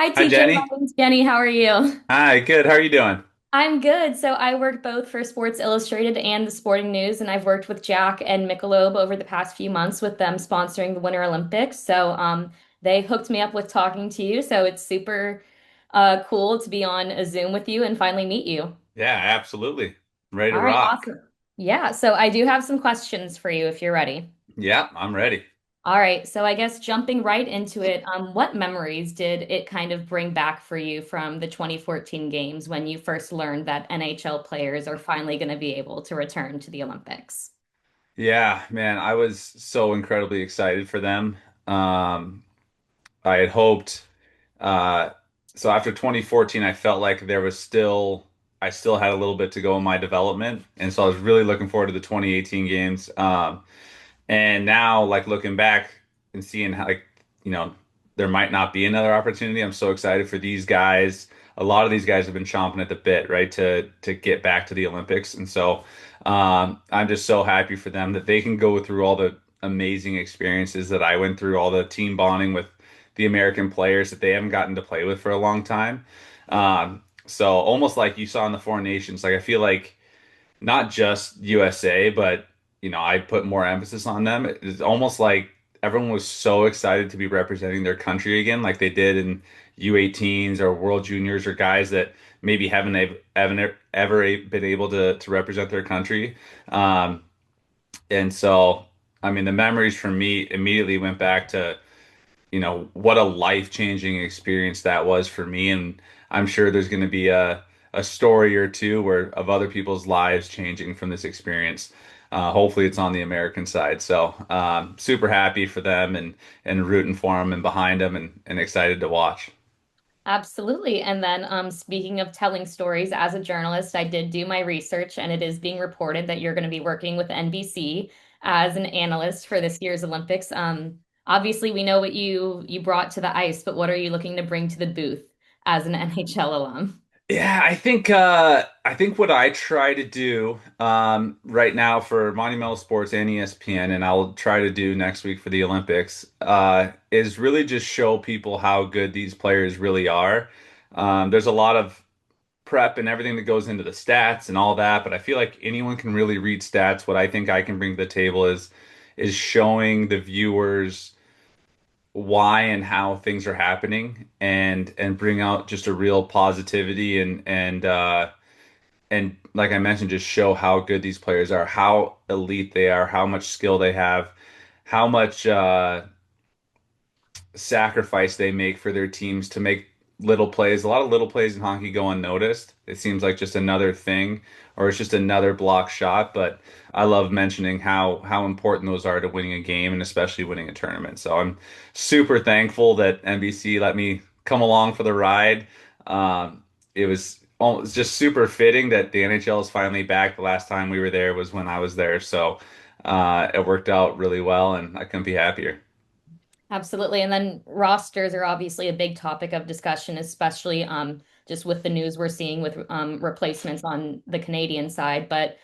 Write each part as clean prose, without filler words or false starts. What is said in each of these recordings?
Hi, Hi, TJ. My Jenny. name's Jenny. How are you? Hi, good. How are you doing? I'm good. So I work both for Sports Illustrated and the Sporting News, and I've worked with Jack and Michelob over the past few months with them sponsoring the Winter Olympics. So they hooked me up with talking to you. So it's super cool to be on a Zoom with you and finally meet you. Yeah, absolutely. Ready to All right, rock. awesome. Yeah, so I do have some questions for you if you're ready. Yeah, I'm ready. All right, so I guess jumping right into it, what memories did it kind of bring back for you from the 2014 games when you first learned that NHL players are finally going to be able to return to the Olympics? Yeah, man, I was so incredibly excited for them. Um, I had hoped, uh, so after 2014, I felt like I still had a little bit to go in my development. And so I was really looking forward to the 2018 games. And now, like looking back and seeing how, like, you know, there might not be another opportunity. I'm so excited for these guys. A lot of these guys have been chomping at the bit, right, to get back to the Olympics. And so I'm just so happy for them that they can go through all the amazing experiences that I went through, all the team bonding with the American players that they haven't gotten to play with for a long time. So almost like you saw in the Four Nations, like I feel like not just USA, but I put more emphasis on them. It's almost like everyone was so excited to be representing their country again, like they did in U18s or World Juniors or guys that maybe haven't ever been able to represent their country. Um, and so, I mean, the memories for me immediately went back to what a life-changing experience that was for me. And I'm sure there's going to be a story or two where of other people's lives changing from this experience. Hopefully it's on the American side. So super happy for them and rooting for them and behind them and excited to watch. Absolutely. And then, speaking of telling stories, as a journalist, I did do my research, and it is being reported that you're going to be working with NBC as an analyst for this year's Olympics. Obviously, we know what you brought to the ice, but what are you looking to bring to the booth as an NHL alum? Yeah, I think what I try to do right now for Monumental Sports and ESPN, and I'll try to do next week for the Olympics, is really just show people how good these players really are. There's a lot of prep and everything that goes into the stats and all that, but I feel like anyone can really read stats. What I think I can bring to the table is showing the viewers why and how things are happening and bring out just a real positivity and like I mentioned, just show how good these players are, how elite they are, how much skill they have, how much sacrifice they make for their teams to make little plays. A lot of little plays in hockey go unnoticed. It seems like just another thing, or it's just another block shot. But I love mentioning how important those are to winning a game and especially winning a tournament. So I'm super thankful that NBC let me come along for the ride. It was it's just super fitting that the NHL is finally back. The last time we were there was when I was there, so it worked out really well, and I couldn't be happier. Absolutely. And then rosters are obviously a big topic of discussion, especially just with the news we're seeing with replacements on the Canadian side. But,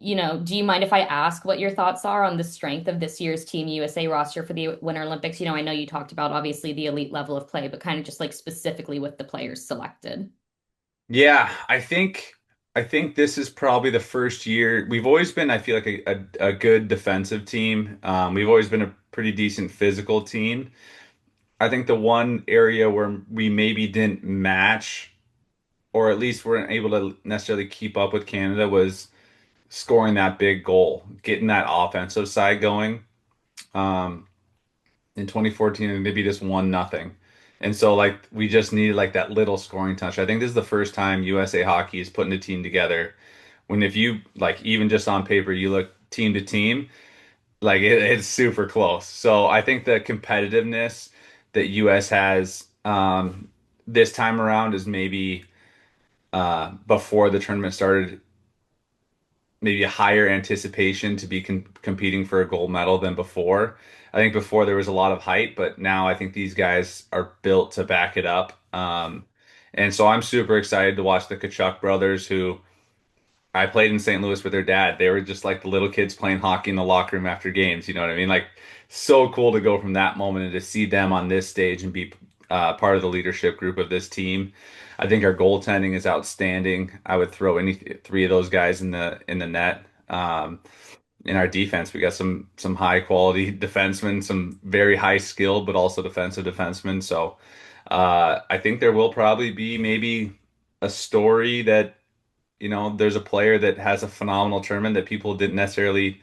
do you mind if I ask what your thoughts are on the strength of this year's Team USA roster for the Winter Olympics? I know you talked about obviously the elite level of play, but kind of just like specifically with the players selected. Yeah, I think this is probably the first year we've always been, I feel like a good defensive team. We've always been a pretty decent physical team. I think the one area where we maybe didn't match, or at least weren't able to necessarily keep up with Canada, was scoring that big goal, getting that offensive side going. Um, in 2014 and maybe just 1-0. And so like we just needed like that little scoring touch. I think this is the first time USA Hockey is putting a team together when if you like even just on paper you look team to team, like it's super close. So I think the competitiveness that US has this time around is maybe before the tournament started maybe a higher anticipation to be competing for a gold medal than before. I think before there was a lot of hype, but now I think these guys are built to back it up. And so I'm super excited to watch the Kachuk brothers, who I played in St. Louis with their dad. They were just like the little kids playing hockey in the locker room after games. You know what I mean? Like so cool to go from that moment and to see them on this stage and be part of the leadership group of this team. I think our goaltending is outstanding. I would throw any three of those guys in the net. In our defense, we got some high quality defensemen, some very high skilled but also defensive defensemen. So I think there will probably be maybe a story that there's a player that has a phenomenal tournament that people didn't necessarily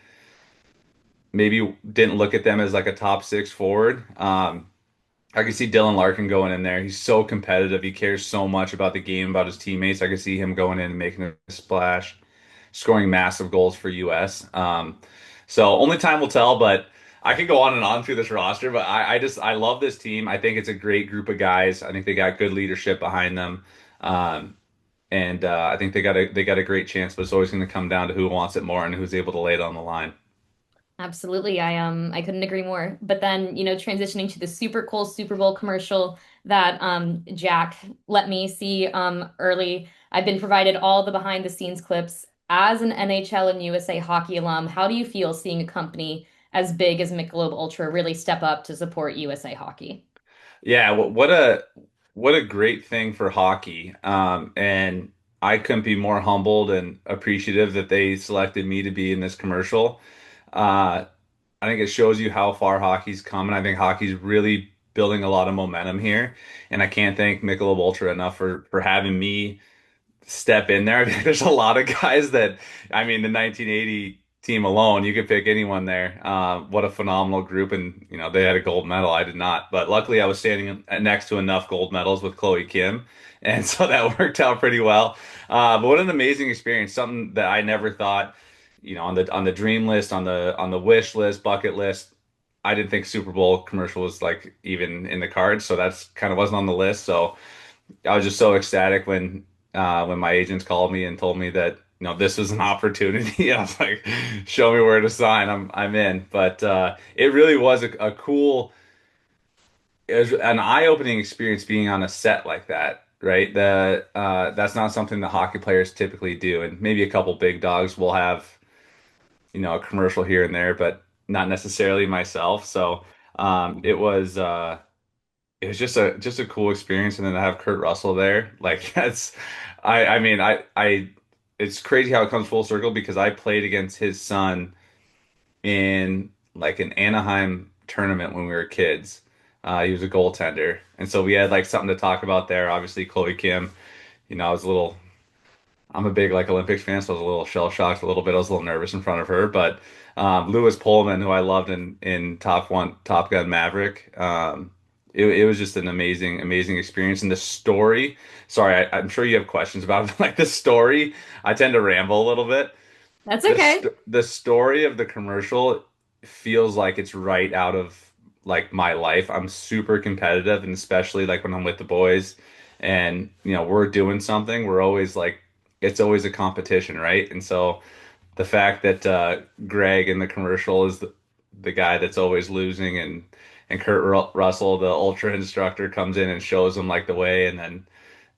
maybe didn't look at them as like a top six forward. I can see Dylan Larkin going in there. He's so competitive. He cares so much about the game, about his teammates. I can see him going in and making a splash, scoring massive goals for US. So only time will tell, but I could go on and on through this roster, but I love this team. I think it's a great group of guys. I think they got good leadership behind them. And I think they got a great chance, but it's always going to come down to who wants it more and who's able to lay it on the line. Absolutely. I couldn't agree more. But then, transitioning to the super cool Super Bowl commercial that Jack let me see early. I've been provided all the behind the scenes clips as an NHL and USA Hockey alum. How do you feel seeing a company as big as Michelob Ultra really step up to support USA Hockey? Yeah, what a great thing for hockey. And I couldn't be more humbled and appreciative that they selected me to be in this commercial. Uh, I think it shows you how far hockey's come, and I think hockey's really building a lot of momentum here. And I can't thank Michelob Ultra enough for having me step in there. There's a lot of guys that, I mean, the 1980 team alone, you could pick anyone there. What a phenomenal group. And, they had a gold medal. I did not. But luckily, I was standing next to enough gold medals with Chloe Kim. And so that worked out pretty well. But what an amazing experience. Something that I never thought, on the dream list, on the wish list, bucket list. I didn't think Super Bowl commercial was like even in the cards, so that's kind of wasn't on the list. So I was just so ecstatic when my agents called me and told me that this was an opportunity. I was like, show me where to sign. I'm in. But it really was a cool, it was an eye-opening experience being on a set like that. Right, that's not something that hockey players typically do, and maybe a couple big dogs will have a commercial here and there, but not necessarily myself. So it was just a cool experience, and then to have Kurt Russell there, like I mean, it's crazy how it comes full circle because I played against his son in like an Anaheim tournament when we were kids. He was a goaltender, and so we had like something to talk about there. Obviously, Chloe Kim, I was a little I'm a big like Olympics fan, so I was a little shell shocked a little bit. I was a little nervous in front of her, but Lewis Pullman, who I loved in Top Gun Maverick, it was just an amazing experience. And the story, sorry, I'm sure you have questions about it, but like the story. I tend to ramble a little bit. That's The okay. st the story of the commercial feels like it's right out of like my life. I'm super competitive, and especially like when I'm with the boys and we're doing something, we're always like it's always a competition, right? And so the fact that Greg in the commercial is the guy that's always losing, and Kurt Russell, the ultra instructor, comes in and shows him like the way, and then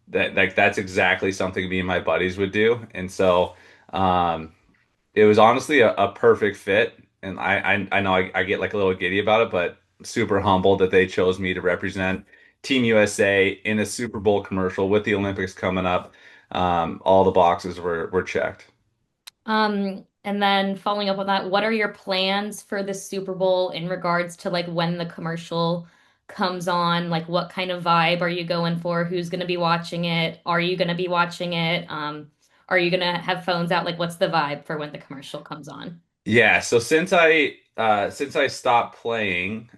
that's exactly something me and my buddies would do. And so um it was honestly a perfect fit. And I know I get like a little giddy about it, but super humbled that they chose me to represent Team USA in a Super Bowl commercial with the Olympics coming up. All the boxes were checked. And then following up on that, what are your plans for the Super Bowl in regards to like when the commercial comes on? Like what kind of vibe are you going for? Who's going to be watching it? Are you going to be watching it? Are you going to have phones out? Like what's the vibe for when the commercial comes on? Yeah, so since I stopped playing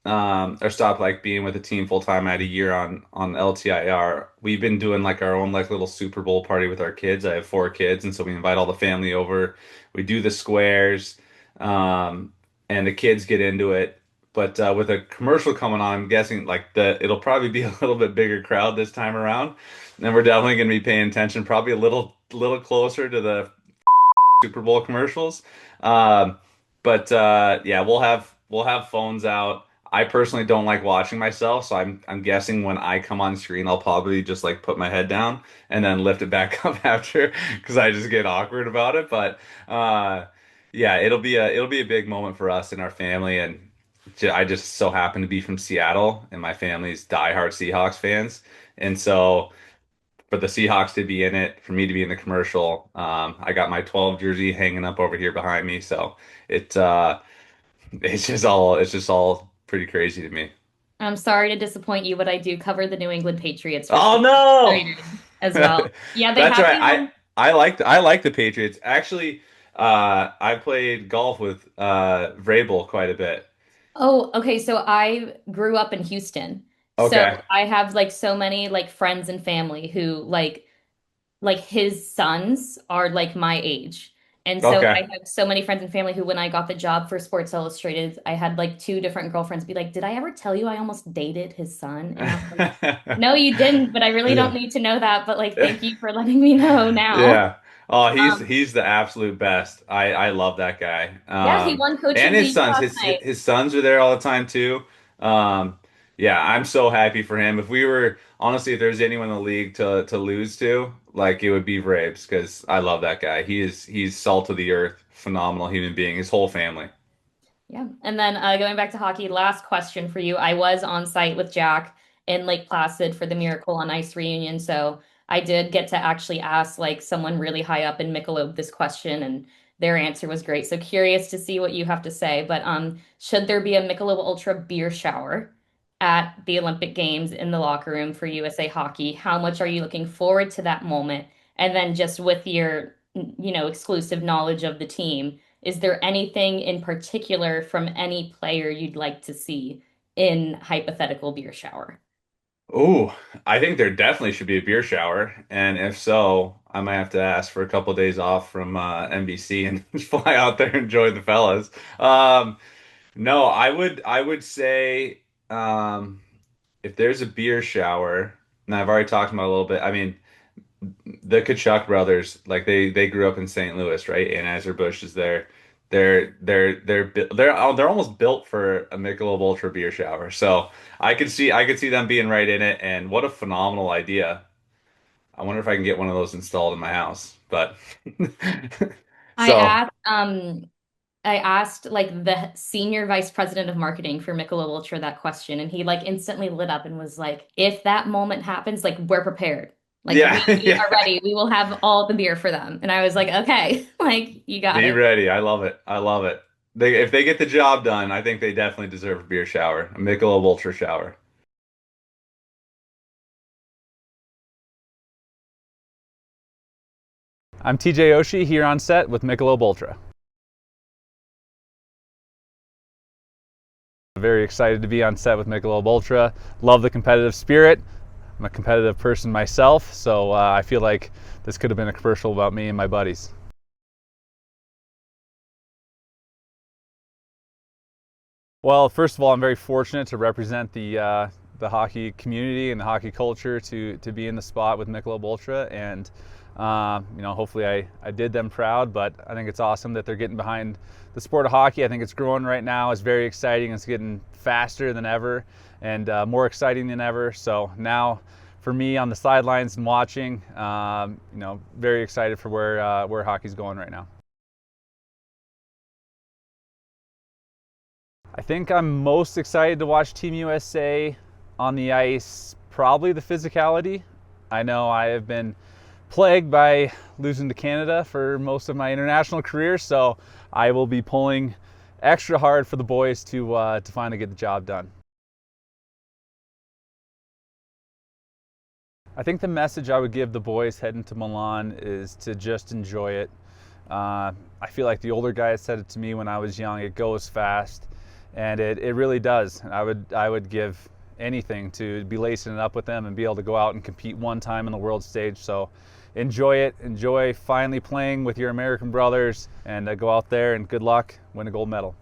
or stopped like being with the team full time, I had a year on LTIR. We've been doing like our own like little Super Bowl party with our kids. I have four kids, and so we invite all the family over. We do the squares, and the kids get into it. But with a commercial coming on, I'm guessing like it'll probably be a little bit bigger crowd this time around. And we're definitely going to be paying attention, probably a little closer to the Super Bowl commercials. Um, but yeah, we'll have phones out. I personally don't like watching myself, so I'm guessing when I come on screen, I'll probably just like put my head down and then lift it back up after because I just get awkward about it. But yeah, it'll be a big moment for us and our family, and I just so happen to be from Seattle, and my family's diehard Seahawks fans. And so for the Seahawks to be in it, for me to be in the commercial, I got my 12 jersey hanging up over here behind me. So it it's just all pretty crazy to me. I'm sorry to disappoint you, but I do cover the New England Patriots for Oh Sports no! Illustrated as well. Yeah, they That's have right. you on. I like the Patriots. Actually, I played golf with Vrabel quite a bit. Oh, okay. So I grew up in Houston. So Okay. I have like so many like friends and family who like his sons are like my age. And so I Okay. have so many friends and family who when I got the job for Sports Illustrated, I had like two different girlfriends be like, "Did I ever tell you I almost dated his son?" And I was like, "No, you didn't, but I really don't Yeah. need to know that, but like thank you for letting me know now." Yeah. Oh, Um, he's the absolute best. I love that guy. yeah, he won Coach And of the his Year sons, last night. his sons are there all the time too. Um, yeah, I'm so happy for him. If we were honestly, if there's anyone in the league to lose to, like it would be Vrabes because I love that guy. He's salt of the earth, phenomenal human being. His whole family. Yeah. And then going back to hockey, last question for you. I was on site with Jack in Lake Placid for the Miracle on Ice reunion. So I did get to actually ask like someone really high up in Michelob this question and their answer was great. So curious to see what you have to say. But should there be a Michelob Ultra beer shower at the Olympic Games in the locker room for USA Hockey? How much are you looking forward to that moment? And then just with your, exclusive knowledge of the team, is there anything in particular from any player you'd like to see in hypothetical beer shower? Oh, I think there definitely should be a beer shower, and if so, I might have to ask for a couple of days off from NBC and fly out there and join the fellas. No, I would say if there's a beer shower, and I've already talked about it a little bit. I mean, the Kachuk brothers, like they grew up in St. Louis, right? And Anheuser-Busch is there. They're almost built for a Michelob Ultra beer shower. So I could see them being right in it. And what a phenomenal idea! I wonder if I can get one of those installed in my house. But I so asked I asked like the senior vice president of marketing for Michelob Ultra that question, and he like instantly lit up and was like, "If that moment happens, like we're prepared. Like yeah, we are yeah. ready. We will have all the beer for them." And I was like, "Okay, like you got Be it." ready. I love it. I love it. If they get the job done, I think they definitely deserve a beer shower, a Michelob Ultra shower. I'm TJ Oshie here on set with Michelob ULTRA. Very excited to be on set with Michelob ULTRA. Love the competitive spirit. I'm a competitive person myself, so I feel like this could have been a commercial about me and my buddies. Well, first of all, I'm very fortunate to represent the hockey community and the hockey culture to be in the spot with Michelob ULTRA, and hopefully I did them proud. But I think it's awesome that they're getting behind the sport of hockey. I think it's growing right now. It's very exciting. It's getting faster than ever and more exciting than ever. So now, for me on the sidelines and watching, very excited for where hockey's going right now. I think I'm most excited to watch Team USA on the ice, probably the physicality. I know I have been plagued by losing to Canada for most of my international career, so I will be pulling extra hard for the boys to finally get the job done. I think the message I would give the boys heading to Milan is to just enjoy it. I feel like the older guys said it to me when I was young. It goes fast, and it really does. I would give anything to be lacing it up with them and be able to go out and compete one time on the world stage. So enjoy it. Enjoy finally playing with your American brothers, and go out there and good luck, win a gold medal.